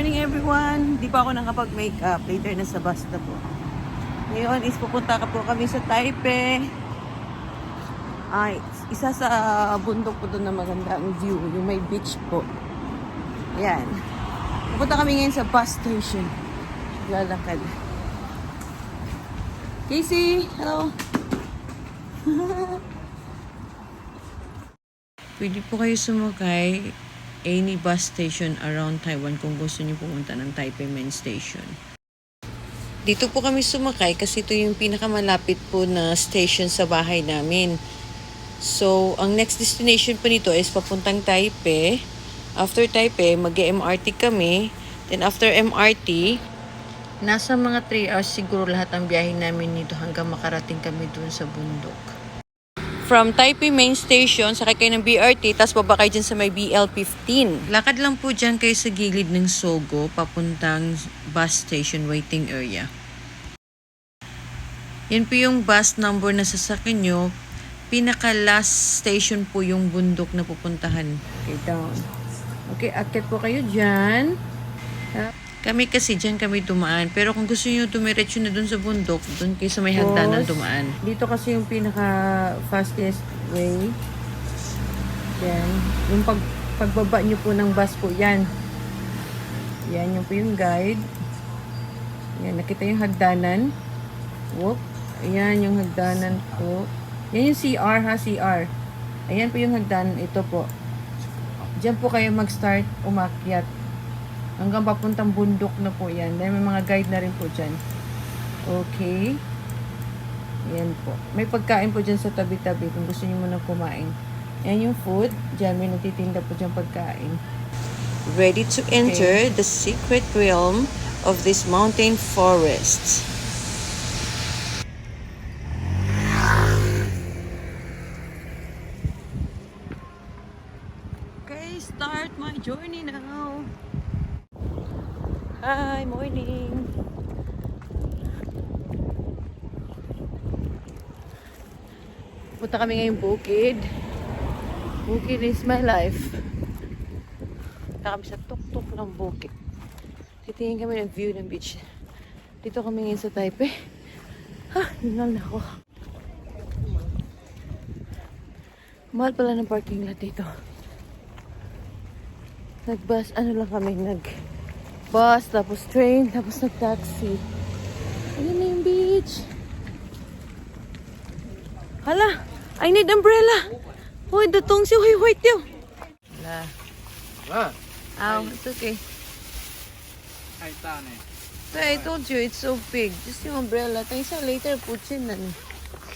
morning everyone! Di pa ako nakapag-makeup. Later na sa bus na po. Ngayon is pupunta ka po kami sa Taipei. Ay, isa sa bundok po doon na magandang view. Yung may beach po. Ayan. Pupunta kami ngayon sa bus station. Lalakad. Casey! Hello! Pwede po kayo sumakay any bus station around Taiwan kung gusto niyo pumunta ng Taipei Main Station. Dito po kami sumakay kasi ito yung pinakamalapit po na station sa bahay namin. So, ang next destination po nito is papuntang Taipei. After Taipei, mag-MRT kami. Then after MRT, nasa mga 3 hours siguro lahat ang biyahe namin nito hanggang makarating kami dun sa bundok. From Taipei Main Station, sakay kayo ng BRT, tapos baba kayo dyan sa may BL15. Lakad lang po dyan kayo sa gilid ng Sogo, papuntang bus station waiting area. Yan po yung bus number na sasakyan nyo. Pinaka-last station po yung bundok na pupuntahan. Okay, down. Okay, akit po kayo dyan. Kami kasi dyan kami dumaan. Pero kung gusto nyo dumiretso na dun sa bundok, dun kayo sa may hagdanan dumaan. Dito kasi yung pinaka-fastest way. Yan. Yung pagbaba nyo po ng bus po, yan. Yan yung po yung guide. Yan, nakita yung hagdanan. Whoop. Ayan yung hagdanan po. Yan yung CR ha, CR. Ayan po yung hagdanan. Ito po. Diyan po kayo mag-start umakyat. Hanggang papuntang bundok na po yan. Dahil may mga guide na rin po dyan. Okay. Yan po. May pagkain po dyan sa tabi-tabi kung gusto niyo muna kumain. Yan yung food. Dyan may natitinda po dyan pagkain. Ready to enter the secret realm of this mountain forest. Okay, start my journey now. Hi, morning. Punta kami ngayong bukid. Bukid is my life. Punta kami sa tuktok ng bukid. Titingin kami ng view ng beach. Dito kami ngayon sa Taipei. Hingal na ako. Mahal pala ng parking lot dito. Nag-bus, lang kami, bus, tapos train, tapos nag-taxi. Ayan na yung beach. Hala, I need umbrella. Hoy, datong si white yun. Hala. It's okay. I told you, it's so big. Just yung umbrella. Tayo sa later, putsin na.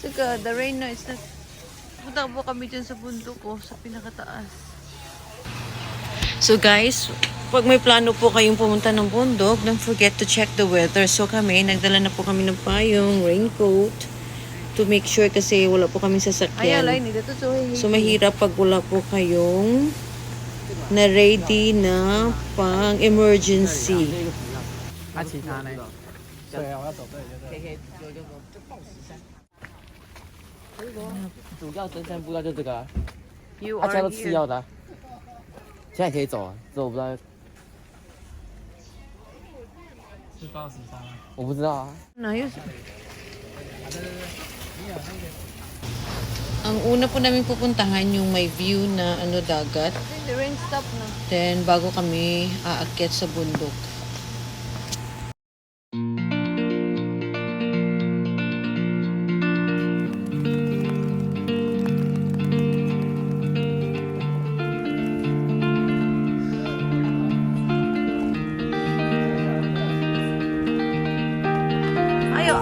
Saka, the rain na, it's not. Punta po kami dyan sa bundok ko, sa pinakataas. So guys, pag may plano po kayong pumunta ng bundok, don't forget to check the weather. So kami, nagdala na po kami ng payong, raincoat, to make sure kasi wala po kami sasakyan. So mahirap pag wala po kayong na ready na pang emergency. You are here. 现在可以走啊，这我不知道。是报纸上吗？我不知道啊。Ang una po namin pupuntahan yung may view na dagat. The rain stop na. Then bago kami aakyat sa bundok.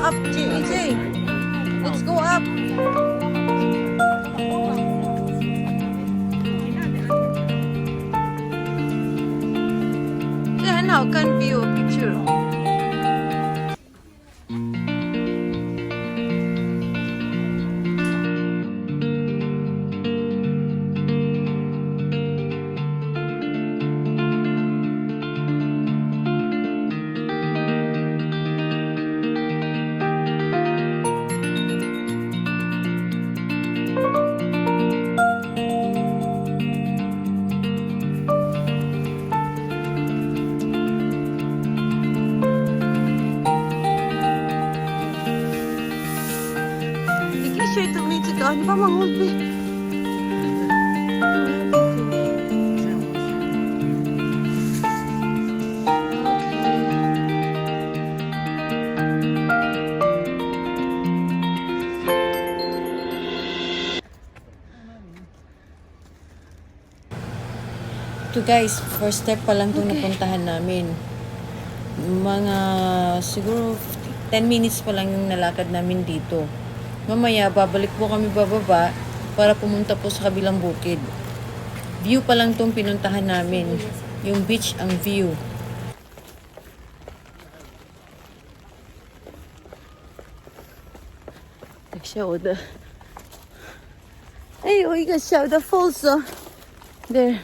Up, JJ. Let's go up. Then how can picture to me to go. Di ba mang hold me? Ito guys, first step pa lang itong napuntahan namin. Mga siguro 10 minutes pa lang yung nalakad namin dito. Mamaya, babalik po kami bababa para pumunta po sa kabilang bukid. View pa lang itong pinuntahan namin. Yung beach ang view. Show the... Ay, we can show the falls. There.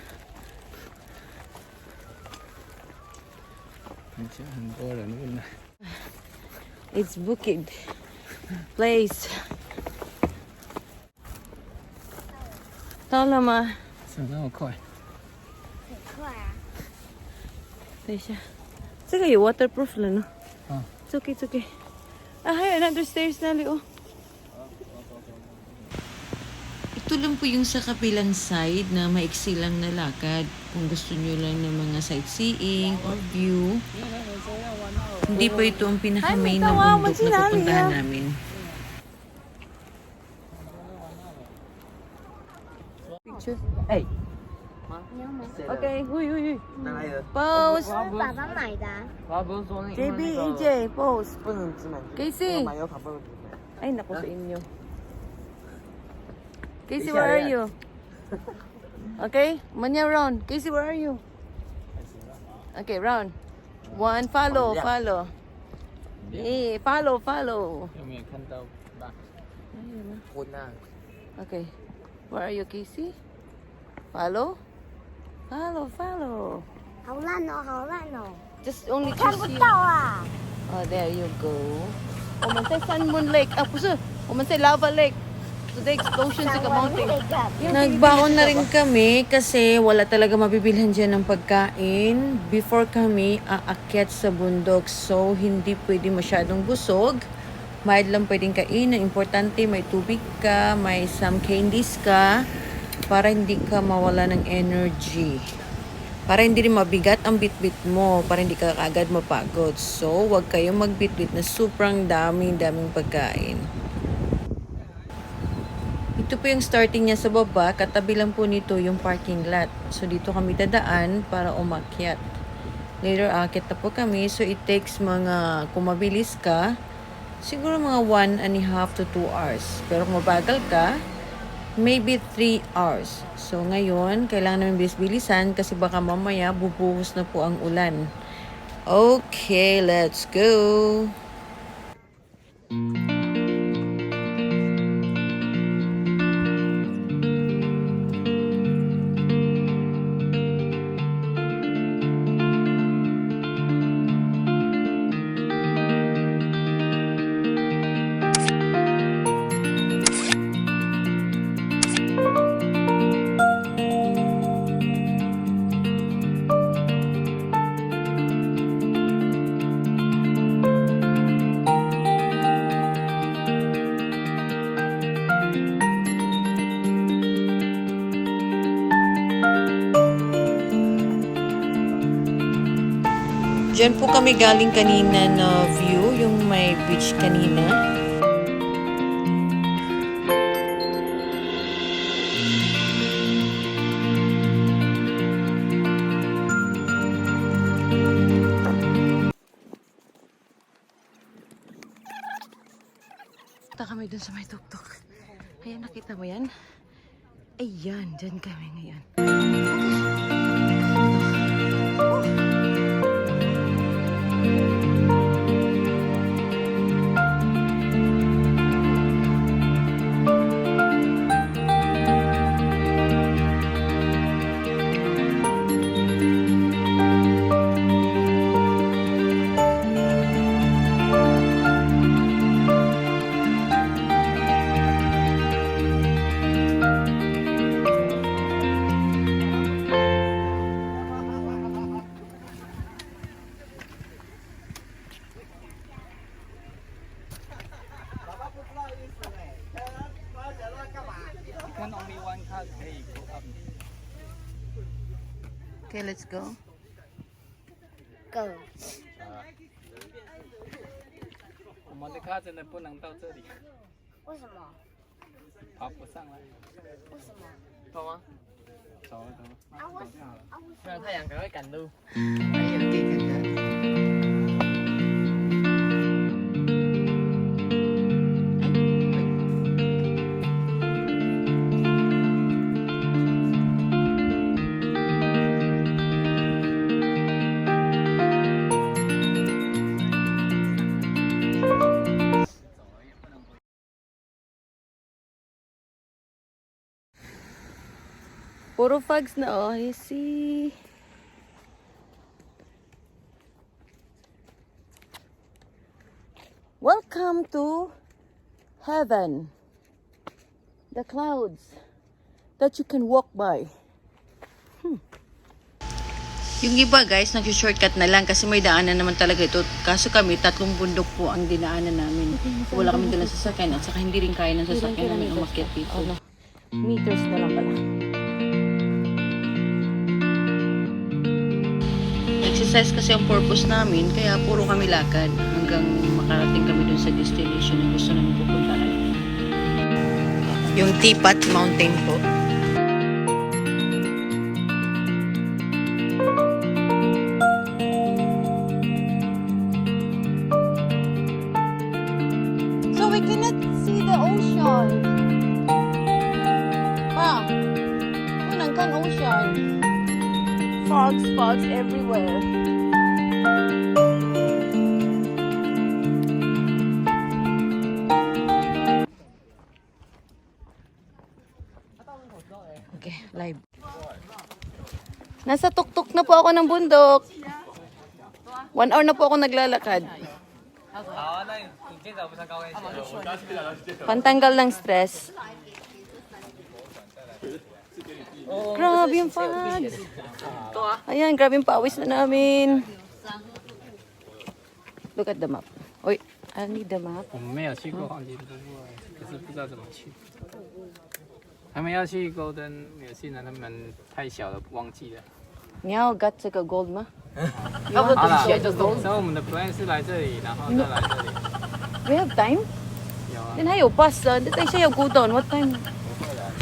It's bukid place.到了吗？怎么那么快？很快啊！等一下，这个有 waterproof 了呢。啊 It's okay, it's okay. Ah, hay another stairs na li, oh. Ito lang po yung sa kabilang side na maiksi lang na lakad. Kung gusto nyo lang ng mga sightseeing or view. Hindi po ito ang pinaka-main na bundok na pupuntahan namin. Picture. Hey. 你要吗？ Okay, huy, huy, huy. 哪来的？ Pose. 是爸爸买的、啊。爸不是说那 JB, EJ, pose. 不能只买 Casey. 买油卡不能只买。 Ay, naku sa inyo. Casey, where are you? Okay, manya round. Casey, where are you? Okay, round. One, follow, follow. Eh, follow, follow. 有没有看到吧？昏啊！ Okay, where are you, Casey? Follow, follow, follow. 好烂哦，好烂哦， Just only 看 choose 不 you. 到啊！ Oh, there you go. 我们在Sun Moon Lake. Ah, 不是，我们在Lava Lake. Today explosion sa mountain. Nagbaon na rin kami kasi wala talaga mabibilhan dyan ng pagkain before kami aakyat sa bundok. So, hindi pwede masyadong busog. Mahid lang pwedeng kain. Ang importante, may tubig ka, may some candies ka para hindi ka mawala ng energy. Para hindi rin mabigat ang bitbit mo, para hindi ka kaagad mapagod. So, wag kayong magbitbit na sobrang daming pagkain. Ito po yung starting niya sa baba, katabi lang po nito yung parking lot. So, dito kami dadaan para umakyat. Later, aakyat na po kami. So, it takes mga, kung mabilis ka, siguro mga 1.5 to 2 hours. Pero kung mabagal ka, maybe 3 hours. So, ngayon, kailangan namin bilis-bilisan kasi baka mamaya bubuhos na po ang ulan. Okay, let's go! Diyan po kami galing kanina na view, yung may beach kanina. Punta kami dun sa may tuktok. Ayan, nakita mo yan? Ayan, dyan kami ngayon. 可以 go up。 Okay, let's go. Go. 我们的卡真的不能到这里，为什么？爬不上来。为什么？走吗？走了走了，啊，为走就好了。啊，为什不然太阳可能会赶路。 Ayun, okay, ganda. Puro fogs na oh, you see. Welcome to heaven. The clouds that you can walk by. Yung iba guys, nag-shortcut na lang kasi may daanan naman talaga ito. Kaso kami, 3 bundok po ang dinaanan namin. Wala kami dalang sasakyan at saka hindi rin kaya ng sasakyan namin umakyat dito. Meters na lang pala. Exercise kasi ang purpose namin, kaya puro kami lakad hanggang makarating kami dun sa destination na gusto namin pupuntahan. Yung Teapot Mountain po. So we cannot see the ocean. Pa, unang kan ocean. Fog spots everywhere. Okay, live. Nasa tuktok na po ako ng bundok. 1 hour na po ako naglalakad. 好啊，那你今天早不上高跟鞋？ Pantanggal ng stress. Grabe yung fogs. Ayan, grabe yung pawis na namin. Look at the map. Oy, I need the map. 我们没有去过黄金瀑布，可是不知道怎么去。他们要去 Golden 有些人他们太小了，忘记了。 Meow, got 这个 gold 吗？好了，所以我们的 plan 是来这里，然后再来这里。 We have time? 有啊， Then 还有 bus 啊，等一下要 go down. What time?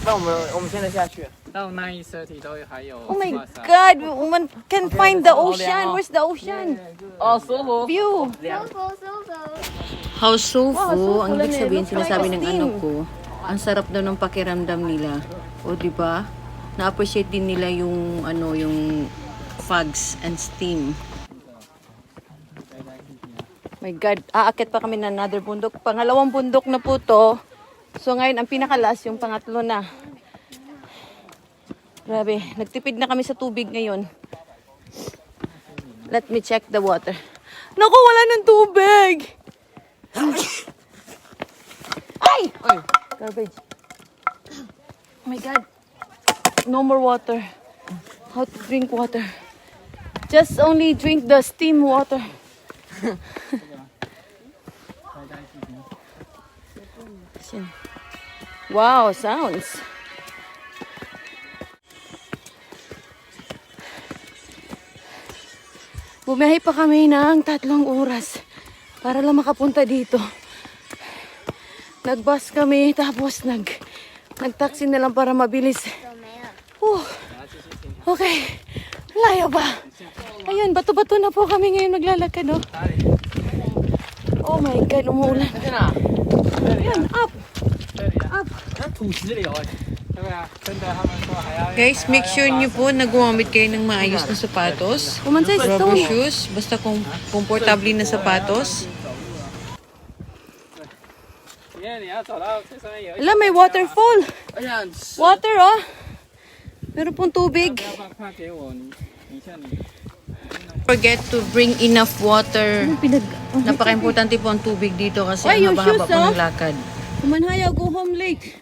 那我们现在下去。到9:30都还有。 Oh my God, we can find the ocean. Where's the ocean? 哦，舒服。 View. 舒服舒服。 How sufu, Wow, ang ibig sufu sabihin lang eh. sinasabi Looks ng like a ano ko, ang sarap daw ng pakiramdam nila. O di ba? Na-appreciate din nila yung ano, yung fogs and steam. My God, aakit pa kami na another bundok. Pangalawang bundok na po to. So ngayon, ang pinakalas, yung pangatlo na. Grabe, nagtipid na kami sa tubig ngayon. Let me check the water. Naku, wala ng tubig! Ay! Garbage. Oh my God. No more water. How to drink water? Just only drink the steam water. Wow, sounds. Bumiyahe pa kami ng 3 oras para lang makapunta dito. Nagbus kami tapos nagtaxi na lang para mabilis. Okay. Layo ba? Ayun, bato-bato na po kami ngayon maglalakad, oh. Oh my God, umuulan. Ayun, up. Up. Guys, make sure nyo po na gumamit kayo ng maayos na sapatos. Rubber shoes, basta komportable na sapatos. Alam, may waterfall. Water, oh. Meron pong tubig. Forget to bring enough water. Napaka-importante po ang tubig dito kasi ang haba-haba po ng lakad. Kumanhaya, go home late.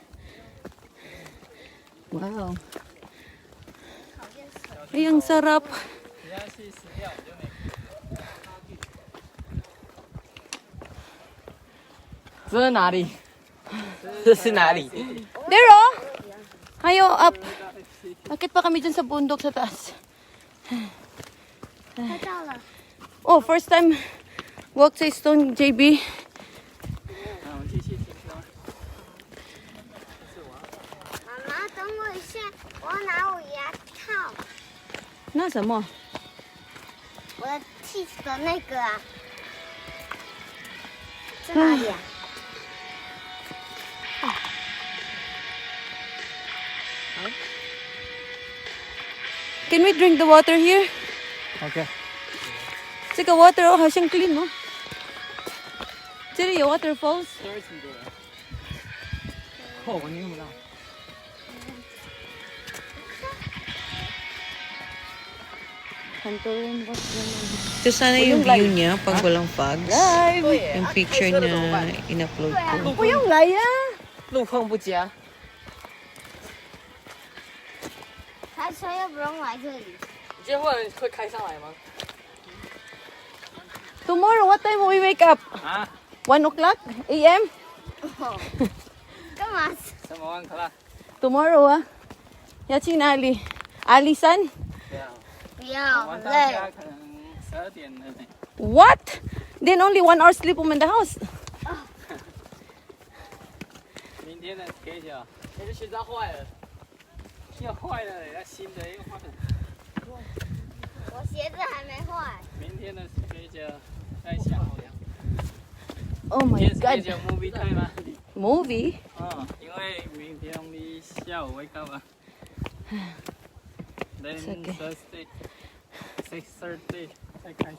Wow. Ay, ang sarap. 这是哪里？这是哪里？ There, oh. Ayo, up. Akit pa kami dyan sa bundok sa taas. 快到了， Oh, first time walk sa stone, JB. 那我们继续听歌。妈妈等我一下，我要拿我牙套，那什么？我的 teeth 的那个啊，在哪里啊？ Can we drink the water here? OK， 这个 water 哦，好像 clean 哦。这里有 waterfalls。 30个。哦，我听不到。Ito sana yung view niya pag walang fogs. Yung picture na in-upload ko. 不用来呀，路况不佳。开车又不用来这里。你今天会开上来吗？ Tomorrow, what time will we wake up? 啊？ 1 o'clock a.m.? 干嘛？什么1 o'clock？ Tomorrow ah. 要去哪里？阿里山？对啊，不要，玩到很累。家可能12点了呢。 What? Then only 1 hour sleep in the house. 明天的 schedule，那个学校坏了，又坏了，那新的又坏了。我鞋子还没坏。明天的 schedule 在想好了。 Oh my 明天 God. schedule movie time 吗？ Movie? 因为明天你下午 wake up 啊。Then It's okay. Thursday 6:30才开始。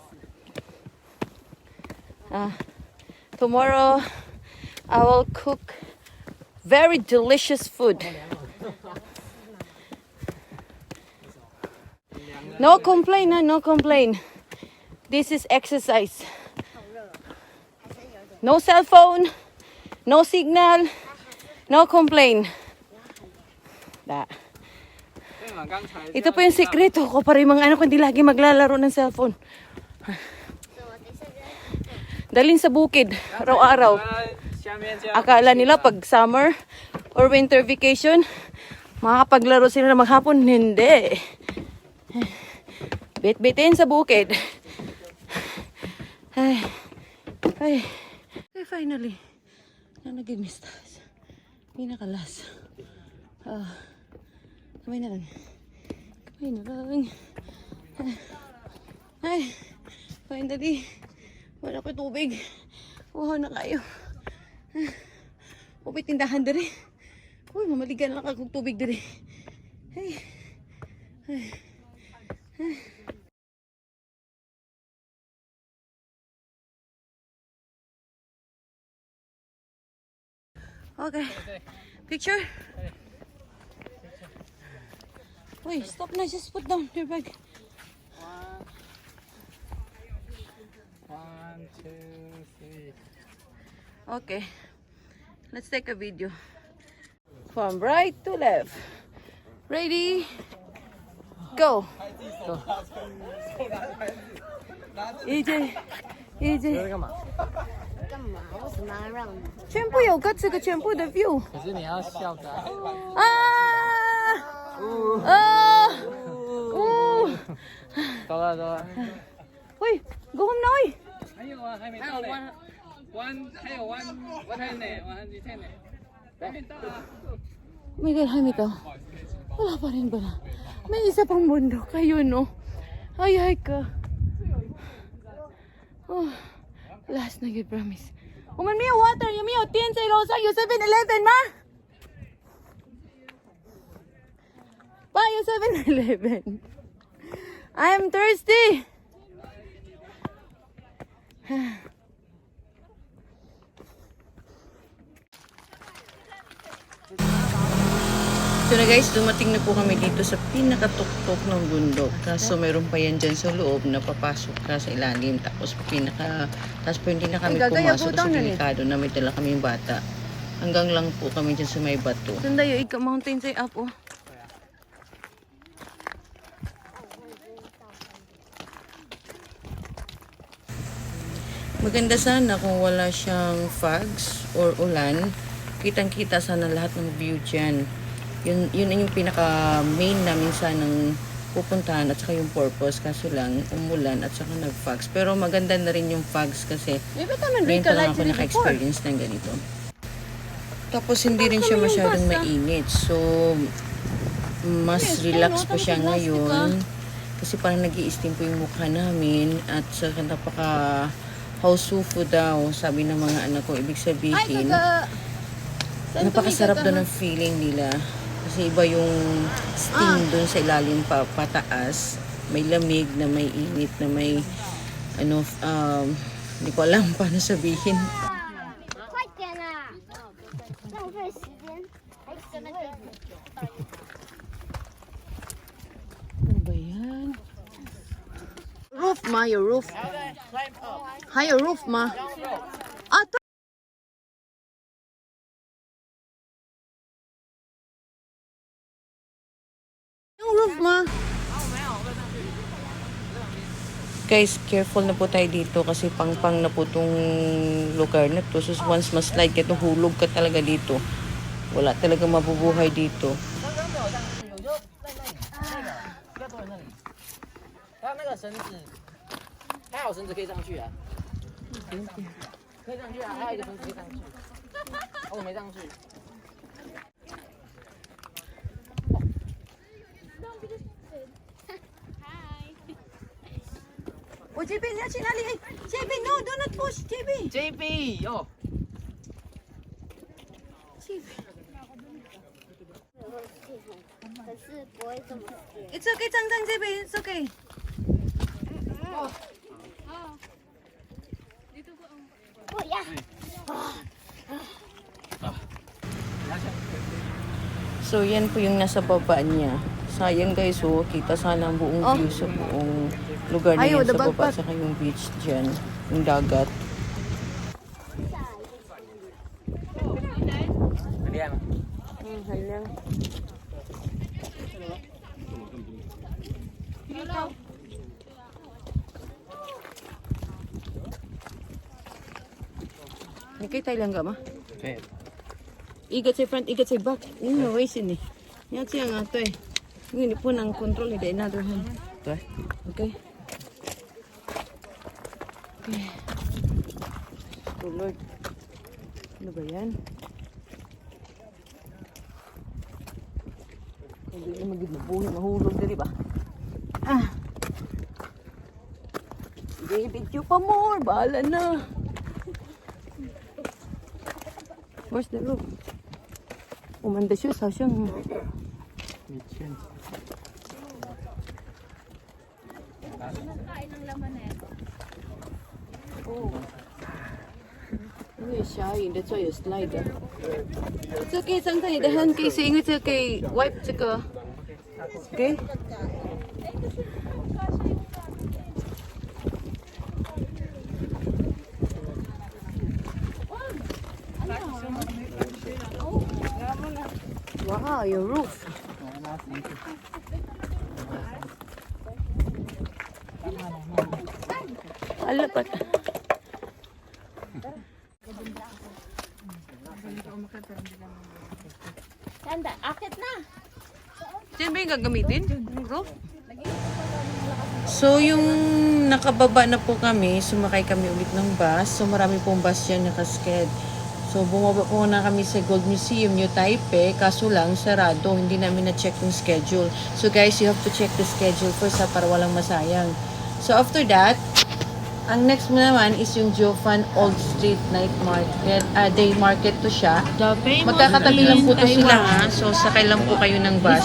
Tomorrow, I will cook very delicious food. No complain, no complain. This is exercise. No cell phone, no signal, no complain. Da. 对嘛，刚才 Ito po yung sekreto ko para yung mga anak ko hindi lagi maglalaro ng cellphone. Dalhin sa bukid, araw-araw. 下面这样 Akala nila pag summer or winter vacation, makakapaglaro sila na maghapon. Hindi. Bit-bitin sa bukid. Ay. Ay. Okay, finally. Naging stars. Pinakalas. Kamay na lang. Kamay na lang. Ay. Finally. Wala ko tubig. Wow na kayo. Upit tindahan diri. Uy, mamaligan lang akong tubig diri. Ay. Ay. Ay. Okay. Picture? Wait, stop na. Just put down your bag. 1, 2, 3。 Okay. Let's take a video. From right to left. Ready? Go. EJ. 这干嘛？干嘛？为什么要让你？全部有个这个全部的 view 可是你要笑的啊。啊啊呜！走了走了。喂，go home now 喂。还有啊，还没到嘞。还有one 110呢，110呢。还没到啊。 Oh my God, Hamid oh. Wala pa rin ba na? May isa pang bundok. Kayo, no? Ay, ka. Oh, last na, I promise. Uman, Mio, water. Yung Mio, 10 sa Rosa. Yung 7-Eleven, ma? Pa, yung 7-Eleven. I'm thirsty. So na guys, dumating na po kami dito sa pinakatuktok ng bundok. Kaso meron pa yan dyan sa loob na papasok ka sa ilalim. Tapos po hindi na kami pumasok kasi delikado na may dala kaming bata. Hanggang lang po kami dyan sa may bato. Tanda yung mountain say up oh. Maganda sana kung wala siyang fogs or ulan. Kitang-kita sana lahat ng view dyan. Yun yung pinaka main namin sanang pupuntahan at saka yung purpose. Kaso lang, umulan at saka nag-fogs. Pero maganda na rin yung fogs kasi ngayon pa lang ako naka-experience ng ganito. Tapos hindi rin siya masyadong mainit. So, mas relax pa siya ngayon. Kasi parang nag-i-steam po yung mukha namin. At saka napaka hausufu daw, sabi ng mga anak ko. Ibig sabihin, napakasarap doon ang feeling nila. Kasi iba yung steam doon sa ilalim pataas. May lamig na may init na may hindi ko alam paano sabihin. 快点啦！浪费时间。Ano ba yan? Roof ma, your roof. Hi, your roof ma. Ah, to. Yung roof ma. Guys, careful na po tayo dito kasi pang-pang na po tong lugar na to. So once ma-slide ka, hulog ka talaga dito. Wala talaga mabubuhay dito. 它那个绳子，它有绳子可以上去啊，可以上去啊，还有一个绳子可以上去，我没上去。我这边你要去哪里？这边 no, do not push 这边。 JB 哟，可是不会这么尖。 It's okay, 张张这边 it's okay. Oh ya. So, yan po yung nasa baba niya. Sayang guys, oh. Kita sana ang buong view sa buong lugar na yan sa baba. Saka yung beach dyan. Yung dagat. 很厉害吗？ Halang. Ni kay Thailand ka ma? 可以。 Ikat sa front, ikat sa back. Yun yung ways yun eh. Yan siya nga ito eh. Yun po ng control in the another hand. Okay? Okay. Okay. Oh Lord. Ano ba yan? Hindi na magiging mahulog na diba? Ah! Video pa more. Bahala na. Where's the roof? Umanda siya sa siyang... 你圈。 Oh. You're shy, that's why you slide. It's okay, sometimes you dahan kay saying it's okay. Wipe tsaka. Okay? Wow, your roof. Alapat. Tanda, akit na. Diyan ba yung gagamitin? Yung roof? So, yung nakababa na po kami, sumakay kami ulit ng bus. So, marami pong bus yan nakasked. So, bumaba po na kami sa Gold Museum, Niyo Taipei. Kaso lang, sarado. Hindi namin na-check yung schedule. So, guys, you have to check the schedule first para walang masayang. So, after that, ang next mo naman is yung Jiufen Old Street Night Market. Day market to siya. Magkakatabi lang po to sila ha. So, sakay lang po kayo ng bus.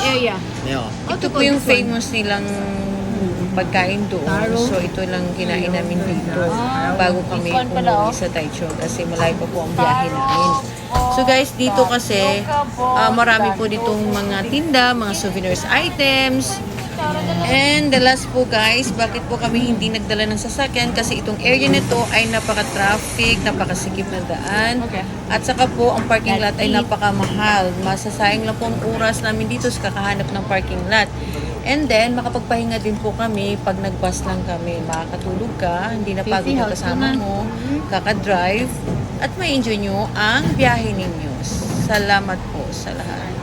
Ito po yung famous nilang pagkain doon. So, ito lang kinain namin dito bago kami umuwi sa Taichung kasi malayo pa po ang biyahe namin. So, guys, dito kasi marami po ditong mga tinda, mga souvenirs items. And the last po guys, bakit po kami hindi nagdala ng sasakyan? Kasi itong area nito ay napaka-traffic, napakasikip na daan. At saka po, ang parking lot ay napakamahal. Masasayang lang po ang oras namin dito sa kakahanap ng parking lot. And then, makapagpahinga din po kami pag nag-bus lang kami. Makakatulog ka, hindi na pagod yung kasama mo, kaka-drive, at may enjoy nyo ang biyahe ninyo. Salamat po sa lahat.